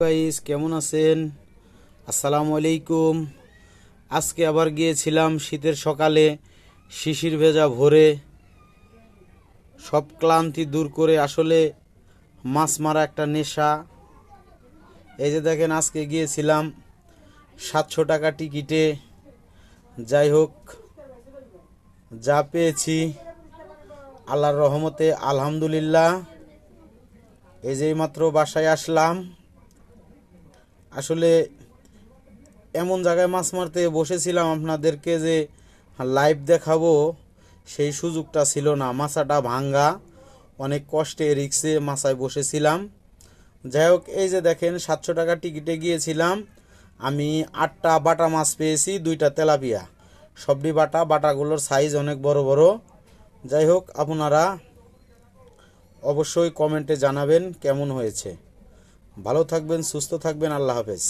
Guys কেমন আছেন? আসসালামু আলাইকুম। আজকে আবার গিয়েছিলাম শীতের সকালে শিশির ভেজা ভোরে সব ক্লান্তি দূর করে। আসলে মাছ মারা একটা নেশা। এই যে দেখেন, আজকে গিয়েছিলাম 700 টাকা টিকিটে। যাই হোক, যা পেয়েছি আল্লাহর রহমতে আলহামদুলিল্লাহ। এই যে মাত্র বাসায় আসলাম। আসলে এমন জায়গায় মাছ মারতে বসেছিলাম, আপনাদেরকে যে লাইভ দেখাবো সেই সুযোগটা ছিল না। মাছাটা ভাঙ্গা, অনেক কষ্টে রিক্সে মাছায় বসেছিলাম। যাই হোক, এই যে দেখেন 700 টাকা টিকিটে গিয়েছিলাম। আমি 8টা বাটা মাছ পেয়েছি, 2টা তেলাপিয়া। সবটি বাটাগুলোর সাইজ অনেক বড় বড়। যাই হোক, আপনারা অবশ্যই কমেন্টে জানাবেন কেমন হয়েছে। ভালো থাকবেন, সুস্থ থাকবেন। আল্লাহ হাফেজ।